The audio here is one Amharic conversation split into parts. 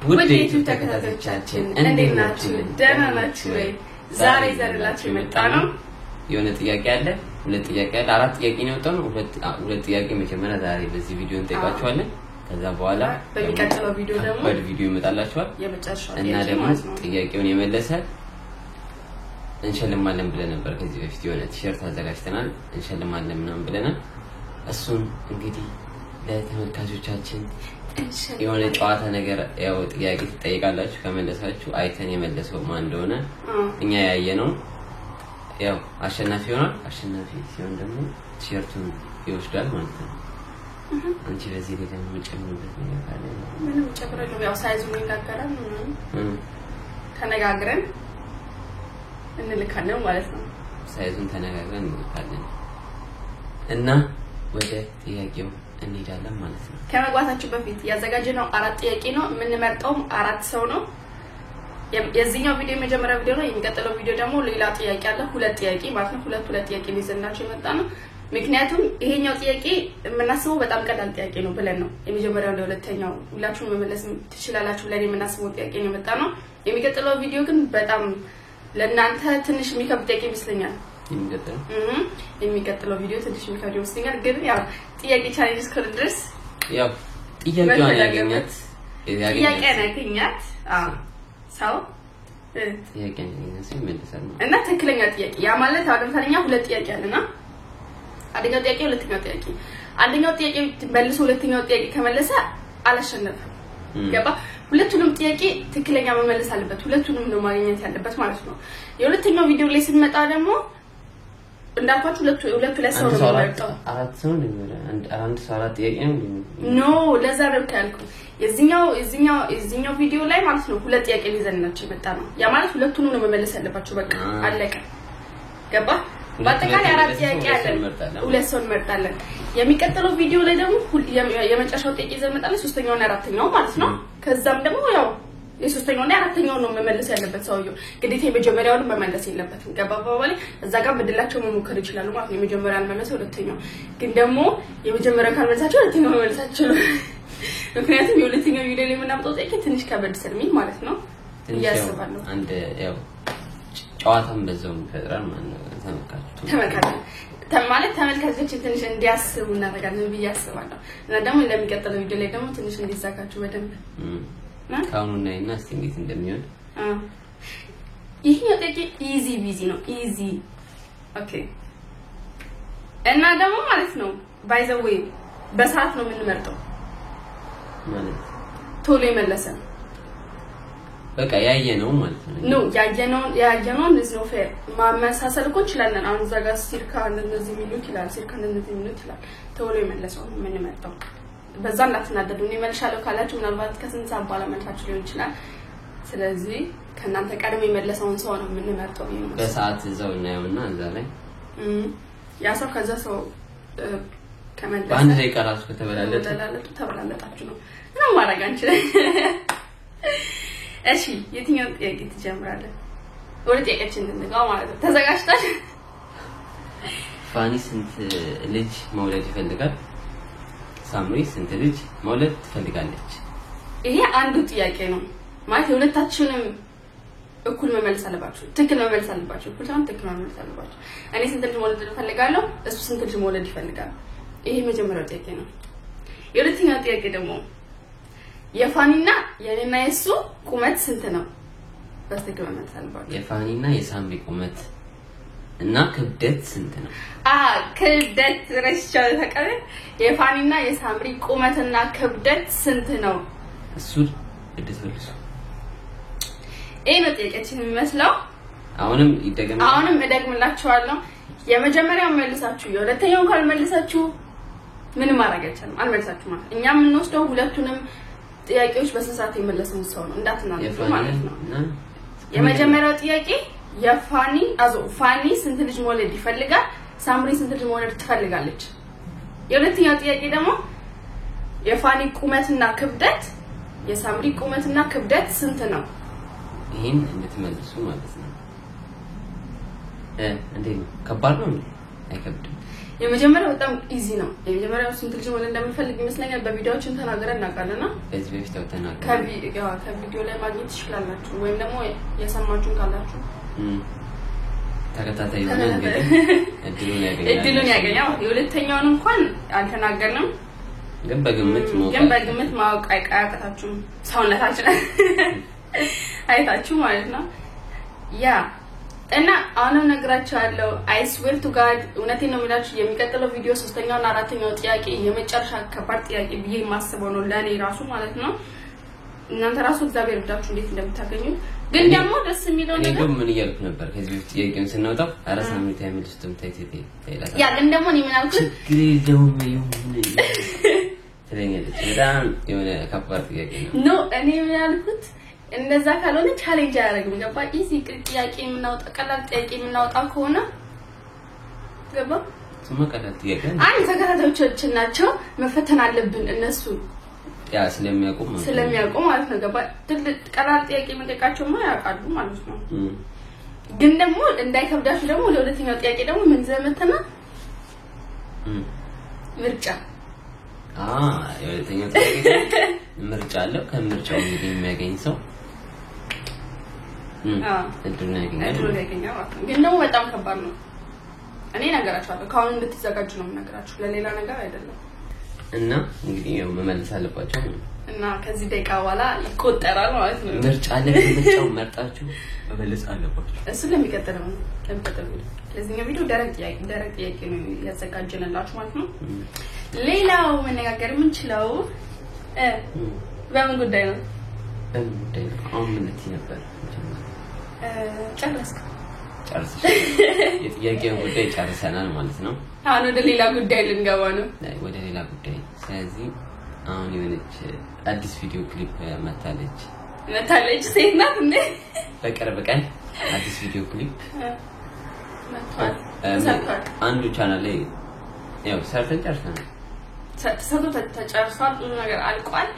ውዴቱ ተከታታዮቻችን እንዴት ናችሁ? ደህና ናችሁ ወይ? ዛሬ ዘርላችሁ መጣነው የሆነ ጥያቄ አለ ሁለት ጥያቄ አለ አራት ጥያቄ ነው የወጣው ሁለት ጥያቄ መጀመሪያ ዛሬ በዚህ ቪዲዮ እንጠይቃችኋለን ከዛ በኋላ በሚቀጥለው ቪዲዮ ደግሞ በቪዲዮ ይመጣላችኋል የመጨረሻው እና ደግሞ ጥያቄውን የመለሰ እንሸልማለን ብለን ነበር ከዚህ በፊት የሆነ ቲሸርት አዘጋጅተናል እንሸልማለን ምናምን ብለናል እሱን እንግዲህ ለተመልካቾቻችን የሆነ ጨዋታ ነገር ያው ጥያቄ ትጠይቃላችሁ ከመለሳችሁ አይተን የመለሰው ማን እንደሆነ እኛ ያየነው ያው አሸናፊ ሆኗል አሸናፊ ሲሆን ደግሞ ቲሸርቱን ይወስዳል ማለት ነው አንቺ ለዚህ ደግሞ ጨምሩበት ነገር ካለ ምንም ጨምረው ያው ሳይዙን ይጋገራል ተነጋግረን እንልካለን ማለት ነው ሳይዙን ተነጋግረን እንልካለን እና ወደ ጥያቄው እንሄዳለን ማለት ነው ከመግባታችሁ በፊት ያዘጋጀነው አራት ጥያቄ ነው የምንመርጠው አራት ሰው ነው የዚህኛው ቪዲዮ የመጀመሪያ ቪዲዮ ነው የሚቀጥለው ቪዲዮ ደግሞ ሌላ ጥያቄ አለ ሁለት ጥያቄ ማለት ነው ሁለት ጥያቄ ሊዘናችሁ የመጣነው ምክንያቱም ይሄኛው ጥያቄ የምናስበው በጣም ቀላል ጥያቄ ነው ብለን ነው የመጀመሪያው ለሁለተኛው ሁላችሁም መመለስ ትችላላችሁ ብለን የምናስበው ጥያቄ ነው የመጣነው የሚቀጥለው ቪዲዮ ግን በጣም ለእናንተ ትንሽ የሚከብድ ጥያቄ ይመስለኛል የሚቀጥለው ቪዲዮ ትንሽ የሚከብድ ይመስለኛል ግን ያው ጥያቄ ቻሌንጅ እስከ ድረስ ያው ጥያቄውን ያገኛት ሰው ጥያቄን ሲመልሳል እና ትክክለኛ ጥያቄ ያ ማለት አለምታለኛ ሁለት ጥያቄ አለና አንደኛው ጥያቄ ሁለተኛው ጥያቄ አንደኛው ጥያቄ መልሶ ሁለተኛው ጥያቄ ከመለሰ አላሸነፈም ገባ ሁለቱንም ጥያቄ ትክክለኛ መመለስ አለበት ሁለቱንም ነው ማግኘት ያለበት ማለት ነው የሁለተኛው ቪዲዮ ላይ ስንመጣ ደግሞ እንዳልኳችሁ ሁለቱ ለሰው ነው የሚመጣው አራት ሰው ነው አንድ ሰው አራት ጥያቄ ነው ኖ ለዛ ነው ካልኩ የዚህኛው ቪዲዮ ላይ ማለት ነው ሁለት ጥያቄ ሊዘናችሁ መጣ ነው ያ ማለት ሁለቱንም ነው መመለስ ያለባችሁ በቃ አለቀ ገባ በአጠቃላይ አራት ጥያቄ አለ ሁለት ሰው እንመርጣለን የሚቀጥለው ቪዲዮ ላይ ደግሞ የመጨረሻው ጥያቄ ይዘመጣል ሶስተኛውና አራተኛው ማለት ነው ከዛም ደግሞ ያው የሶስተኛውና አራተኛው ነው መመለስ ያለበት ሰውየው ግዴታ የመጀመሪያውን መመለስ የለበትም ገባ ባባሊ እዛ ጋር በድላቸው መሞከር ይችላሉ ማለት ነው የመጀመሪያውን መመለስ ሁለተኛው ግን ደግሞ የመጀመሪያው ካልመለሳችሁ ሁለተኛው መመለሳችሁ ምክንያቱም የሁለተኛው ቪዲዮ ላይ የምናምጣው ጥያቄ ትንሽ ከበድ ስለሚል ማለት ነው ያስባለሁ አንድ ያው ጨዋታም በዛው ይፈጥራል ማለት ነው ማለት ተመልካቾች ትንሽ እንዲያስቡ እናደርጋለን ብዬ አስባለሁ እና ደግሞ ለሚቀጥለው ቪዲዮ ላይ ደግሞ ትንሽ እንዲዛካችሁ በደንብ ካሁን እና እስቲ እንዴት እንደሚሆን ይሄኛው ጥያቄ ኢዚ ቢዚ ነው ኢዚ ኦኬ እና ደግሞ ማለት ነው ባይ ዘ ዌይ በሰዓት ነው የምንመርጠው ማለት ቶሎ ይመለሰ በቃ ያየነው ማለት ነው ያየነው ነው ፌር ማመሳሰል እኮ ይችላልና አሁን እዛ ጋር ሲርካ እንደዚህ ሚሉት ይላል ሲርካ እንደዚህ ሚሉት ይላል ቶሎ ይመለሰው ነው የምንመርጠው በዛ እንዳትናደዱ ነው ይመልሻለሁ ካላችሁ ምናልባት ከስንት ሰዓት በኋላ መልሳችሁ ሊሆን ይችላል ስለዚህ ከናንተ ቀድሞ ይመለሰውን ሰው ነው የምንመርጠው በሰዓት እዛው እናየውና እዛ ላይ ያ ሰው ከዛ ሰው ከመለሰ በአንድ ላይ ቀራሱ ተበላለጣችሁ ነው እና ማረግ አንችልም እሺ የትኛው ጥያቄ ትጀምራለህ ወደ ጥያቄችን እንገባ ማለት ነው ተዘጋጅተሃል ፋኒ ስንት ልጅ መውለድ ይፈልጋል ሳምሪ ስንት ልጅ መውለድ ትፈልጋለች ይሄ አንዱ ጥያቄ ነው ማለት የሁለታችንም እኩል መመለስ አለባችሁ ትክክል መመለስ አለባችሁ እኩል ሳይሆን ትክክል መመለስ አለባችሁ እኔ ስንት ልጅ መውለድ እፈልጋለሁ እሱ ስንት ልጅ መውለድ ይፈልጋል ይሄ መጀመሪያው ጥያቄ ነው የሁለተኛው ጥያቄ ደግሞ የፋኒና የኔና የሱ ቁመት ስንት ነው በትክክል መመለስ አለባችሁ የፋኒና የሳምሪ ቁመት እና ክብደት ስንት ነው ክብደት ረሽቻው ተቀበለ የፋኒና የሳምሪ ቁመትና ክብደት ስንት ነው እሱ እድትልሱ ነው ጥያቄችን የሚመስለው አሁንም እደግምላችኋለሁ የመጀመሪያው መልሳችሁ የሁለተኛው ካልመለሳችሁ ምን ማድረግ አይቻልም አልመለሳችሁ ማለት እኛ የምንወስደው ሁለቱንም ጥያቄዎች በስንት የመለሰው ሰው ነው እንዳትናደዱ ማለት ነው የመጀመሪያው ጥያቄ ፋኒ ስንት ልጅ መውለድ ይፈልጋል ሳምሪ ስንት ልጅ መውለድ ትፈልጋለች የሁለተኛው ጥያቄ ደግሞ የፋኒ ቁመትና ክብደት የሳምሪ ቁመትና ክብደት ስንት ነው ይሄን እንድትመልሱ ማለት ነው እንዴ ከባድ ነው አይከብድም የመጀመሪያው በጣም ኢዚ ነው የመጀመሪያው ስንት ልጅ ወለ እንደምፈልግ ይመስለኛል በቪዲዮዎችን ተናግረን እናውቃለና እዚህ በፊት ተናግረን ከቪዲዮ ላይ ማግኘት ይችላልላችሁ ወይም ደግሞ የሰማችሁ ካላችሁ ተከታታይ ሆነ እንግዲህ እድሉን ያገኛው የሁለተኛውን እንኳን አልተናገርንም ግን በግምት ማወቅ አይቃያታችሁ ሰውነታችን አይታችሁ ማለት ነው ያ እና አሁንም ነግራችኋለሁ I swear to God እውነቴን ነው የምላችሁ የሚቀጥለው ቪዲዮ ሶስተኛው እና አራተኛው ጥያቄ የመጨረሻ ከባድ ጥያቄ ብዬ ማስበው ነው ለኔ ራሱ ማለት ነው እናንተ ራሱ እግዚአብሔር ብዳችሁ እንዴት እንደምታገኙ ግን ደግሞ ደስ የሚለው ነገር እኔ ምን እያልኩ ነበር ከዚህ በፊት ጥያቄውን ስናወጣው አራሳምንት ያመልስቱም ታይቴቴ ያ ግን ደግሞ እኔ ምን አልኩት ግሬደው ነው ስለኛለች በጣም የሆነ ከባድ ጥያቄ ነው እኔ ምን አልኩት እንደዛ ካልሆነ ቻሌንጅ ያደርግም ገባ ኢዚ ጥያቄ ምናውጣ ቀላል ጥያቄ ምናውጣ ከሆነ ገባ ስመቀላል ጥያቄ አይ ተከታታዮቻችን ናቸው መፈተን አለብን እነሱ ያ ስለሚያውቁ ማለት ነው ገባ ቀላል ጥያቄ መጠቃቸውማ ያውቃሉ ማለት ነው ግን ደግሞ እንዳይከብዳችሁ ደግሞ ለሁለተኛው ጥያቄ ደግሞ ምን ዘመተና ምርጫ የሁለተኛው ጥያቄ ምርጫ አለው ከምርጫው እንግዲህ የሚያገኝ ሰው እድሉን ያገኛል ግን ደግሞ በጣም ከባድ ነው እኔ ነገራችኋለሁ ካሁን እንድትዘጋጁ ነው የምነግራችሁ ለሌላ ነገር አይደለም እና እንግዲህ መመለስ አለባችሁ እና ከዚህ ደቂቃ በኋላ ይቆጠራል ማለት ነው ምርጫ አለ ምርጫው መርጣችሁ መመለስ አለባችሁ እሱ ለሚቀጥለው ለዚህኛው ቪዲዮ ደረቅ ጥያቄ ነው ያዘጋጀንላችሁ ማለት ነው ሌላው መነጋገር የምንችለው በምን ጉዳይ ነው አሁን ምን ነበር ጨረስኩ የጥያቄው ጉዳይ ጨርሰናል ማለት ነው አሁን ወደ ሌላ ጉዳይ ልንገባ ነው ወደ ሌላ ጉዳይ ስለዚህ አሁን የሆነች አዲስ ቪዲዮ ክሊፕ መታለች ሴት ናት እንዴ በቅርብ ቀን አዲስ ቪዲዮ ክሊፕ አንዱ ቻናል ላይ ያው ሰርተን ጨርሰናል ተጨርሷል ብዙ ነገር አልቋል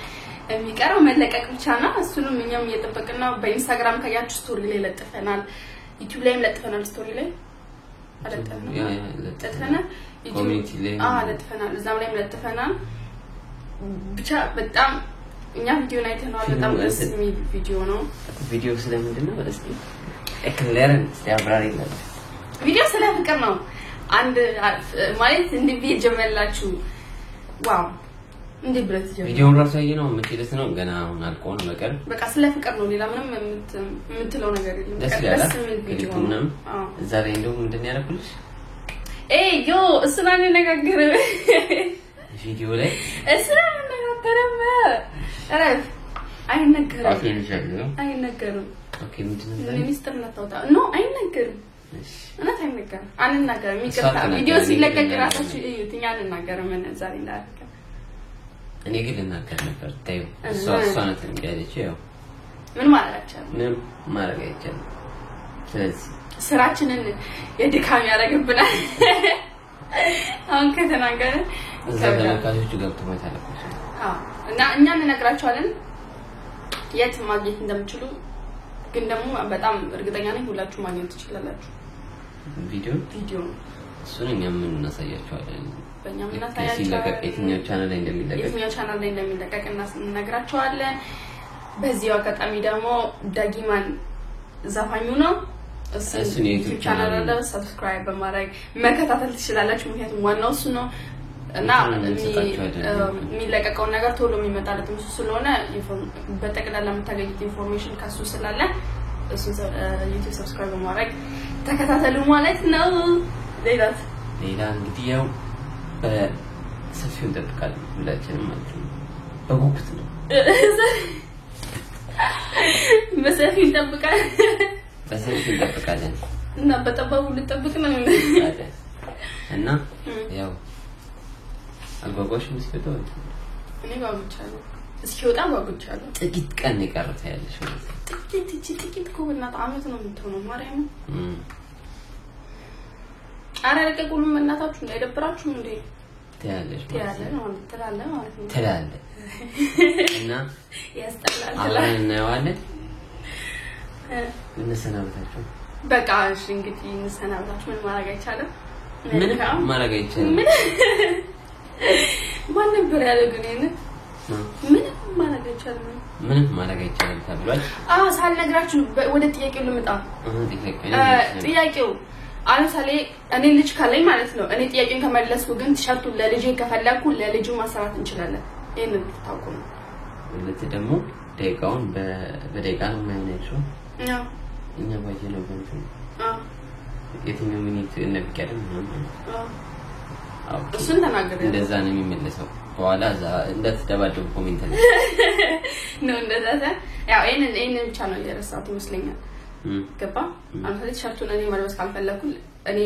የሚቀረው መለቀቅ ብቻ ነው እሱንም እኛም እየተጠበቅን ነው በኢንስታግራም ካያችሁ ስቶሪ ላይ ለጥፈናል ዩቲዩብ ላይም ለጥፈናል ስቶሪ ላይ ለጥፈናል ኮሚኒቲ ላይ ለጥፈናል እዛም ላይም ለጥፈናል ብቻ በጣም እኛ ቪዲዮ አይተናል በጣም ደስ የሚል ቪዲዮ ነው ቪዲዮ ስለምንድነው እስኪ ኤክለርን ሲያብራሪ ነው ቪዲዮ ስለ ፍቅር ነው አንድ ማለት እንዲህ ጀመላችሁ ዋው እንዴ ብረት ጀመረ ቪዲዮውን ራሱ ያየነው መቼለስ ነው ገና አሁን አልቆን በቃ ስለ ፍቅር ነው ሌላ ምንም የምትለው ነገር የለም ደስ የሚል ቪዲዮ ነው እዛ ላይ እንደው ምንድን ያደርኩልሽ ዮ እስላኔ ነገር ቪዲዮ ላይ እስላኔ ነገር አረፍ አይነገርም ኦኬ ምንድነው ሚኒስትር ነታውታ ኖ አይነገርም እኔ አይነገርም አንናገርም ይቀጣ ቪዲዮ ሲለቀቅ ራሳችሁ እዩት እኛ አንናገርም ምን ዛሬ እንዳደረገ እኔ ግን ልናገር ነበር ታዩ እሷ ናት እንግዲህ ያው ምን ማድረግ አይቻልም ስለዚህ ስራችንን የድካም ያደርግብናል አሁን ከተናገረ ተመልካቾቹ ገብቶ ማታለቁሽ እና እኛ እንነግራችኋለን የት ማግኘት እንደምትችሉ ግን ደግሞ በጣም እርግጠኛ ነኝ ሁላችሁ ማግኘት ትችላላችሁ ቪዲዮ እሱን እኛም እናሳያችኋለን በእኛም እናሳያችኋለን የትኛው ቻናል ላይ እንደሚለቀቅ እናግራችኋለን በዚሁ አጋጣሚ ደግሞ ዳጊማን ዘፋኙ ነው እሱን ዩቲዩብ ቻናል ላይ ሰብስክራይብ በማድረግ መከታተል ትችላላችሁ ምክንያቱም ዋናው እሱ ነው እና የሚለቀቀው ነገር ቶሎ የሚመጣለት እሱ ስለሆነ በጠቅላላ የምታገኙት ኢንፎርሜሽን ካሱ ስላለ እሱ ዩቲዩብ ሰብስክራይብ በማድረግ ተከታተሉ ማለት ነው ሌላ እንግዲህ ያው በሰፊው እንጠብቃለን ሁላችንም ማለት ነው በጉጉት ነው በሰፊው እንጠብቃለን እና በጠባቡ ልጠብቅ ነው እና ያው አጓጓሽ መስፈተው እኔ ባጉቻለሁ እስኪወጣ ባጉቻለሁ ጥቂት ቀን ይቀርታ ያለሽ ጥቂት ኮብና አመት ነው የምትሆነው ማርያም አራረቀ ቁሉም እናታችሁ እንዳይደብራችሁ እንዴ ትያለሽ ማለት ነው ትላለ እና ያስጠላል አሁን እናየዋለን እንሰናበታችሁ በቃ እሺ እንግዲህ እንሰናበታችሁ ምን ማድረግ አይቻልም ምንም ማድረግ አይቻልም ማን ነበር ያለው ግን ምንም ማድረግ አይቻልም ተብሏል ሳልነግራችሁ ወደ ጥያቄው ልመጣ ጥያቄው አለምሳሌ እኔ ልጅ ካለኝ ማለት ነው እኔ ጥያቄን ከመለስኩ ግን ቲሸርቱን ለልጄ ከፈለኩ ለልጁ ማሰራት እንችላለን ይሄንን ታውቁ ነው ለዚህ ደግሞ ደቂቃውን በደቂቃ ነው የማይነቸው እኛ ባየነው ነው የትኛው ሚኒት እንደሚቀርም ነው እሱን ተናገረ እንደዛ ነው የሚመለሰው በኋላ እንደተደባደቡ ኮሜንት ነው እንደዛ ያው እኔን ብቻ ነው የረሳሁት ይመስለኛል ገባ አንተ ቲሸርቱን እኔ መልበስ ካልፈለኩ እኔ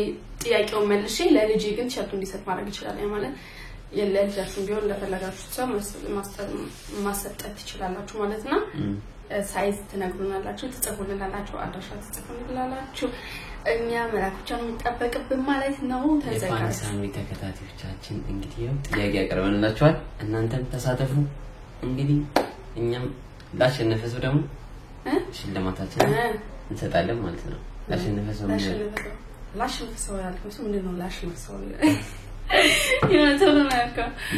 ጥያቄውን መልሼ ለልጄ ግን ቲሸርቱን እንዲሰጥ ማድረግ ይችላል ያ ማለት የለልጃችሁ ቢሆን ለፈለጋችሁ ሰው ማሰጠት ይችላልላችሁ ማለት ነው ሳይዝ ተነግሩናላችሁ ተጽፉልናላችሁ አድራሻ ተጽፉልናላችሁ እኛ መላክቻ ነው የሚጠበቅብን ማለት ነው ተዘጋጅ ሳሚ ተከታታዮቻችን እንግዲህ ጥያቄ ያቀርበንላችኋል እናንተም ተሳተፉ እንግዲህ እኛም ላሸነፈው ደግሞ ሽልማታችን እንሰጣለን ማለት ነው ላሸነፈው ያልኩት ምንድነው ላሸነፈው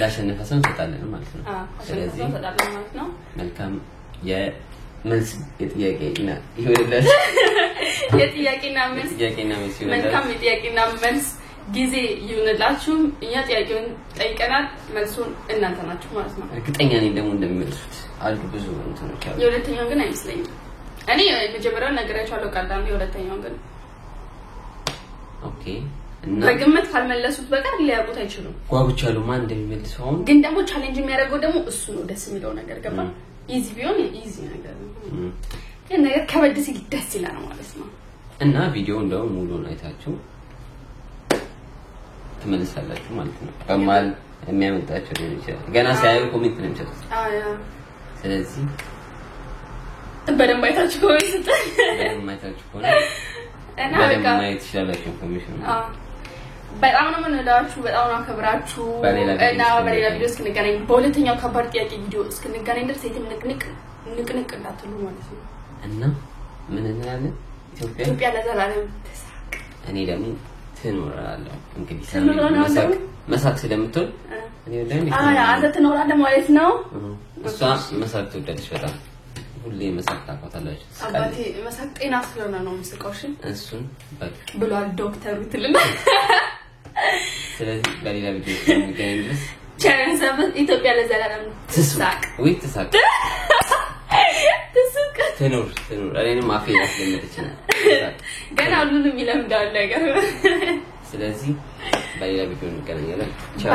ላሸነፈው እንሰጣለን ማለት ነው ስለዚህ እንሰጣለን ማለት ነው መልካም የመልስ የጥያቄና ይወደላል የጥያቄና መልስ መልካም የጥያቄና መልስ ጊዜ ይሁንላችሁ እኛ ጥያቄውን ጠይቀናል መልሱን እናንተ ናችሁ ማለት ነው እርግጠኛ ነኝ ደግሞ እንደሚመልሱት አልኩ ብዙ እንትኖች አሉ የሁለተኛው ግን አይመስለኝም እኔ መጀመሪያው ነገራችኋለሁ ቀዳም የሁለተኛው ግን ኦኬ እና በግምት ካልመለሱት በቀር ሊያውቁት አይችሉም ጓጉቻለሁ ማን እንደሚመልሰው ግን ደግሞ ቻሌንጅ የሚያደርገው ደግሞ እሱ ነው ደስ የሚለው ነገር ገባ ኢዚ ቢሆን ኢዚ ነገር ነው ግን ነገር ከበድ ሲል ደስ ይላል ማለት ነው እና ቪዲዮ እንደው ሙሉውን አይታችሁ ተመልሳላችሁ ማለት ነው በማል የሚያመጣቸው ነው ገና ሳይል ኮሜንት ነው የሚሰጡት ስለዚህ በደንብ አይታችሁ ኮሜንት በደንብ አይታችሁ ኮሜንት እና በቃ ማየት ይችላልላችሁ ኢንፎርሜሽን በጣም ነው የምንወዳችሁ በጣም ነው አከብራችሁ እና በሌላ ቪዲዮ እስክንገናኝ በሁለተኛው ከባድ ጥያቄ ቪዲዮ እስክንገናኝ ድረስ ንቅንቅ እንዳትሉ ማለት ነው እና ምን እንላለን ኢትዮጵያ ለዘላለም ተሳቅ እኔ ደግሞ ትኖራለህ እንግዲህ መሳቅ ስለምትወድ እኔ ደግሞ አንተ ትኖራለህ ማለት ነው እሷ መሳቅ ትወዳለች በጣም ሁሌ መሳቅ ታውቃታለች አባቴ መሳቅ ጤና ስለሆነ ነው መስቀውሽ እሱን በቃ ብሏል ዶክተሩ ትልና ስለዚህ በሌላ ቪዲዮ እስክንገናኝ ድረስ ቻለን ሰበት ኢትዮጵያ ለዘላለም ተሳቅ ወይ ተሳቅ ትኖር እኔንም አፌ ያስለመደችና ገና ሁሉንም ይለምዳል ነገር ስለዚህ በሌላ ቪዲዮ እንገናኛለን ቻው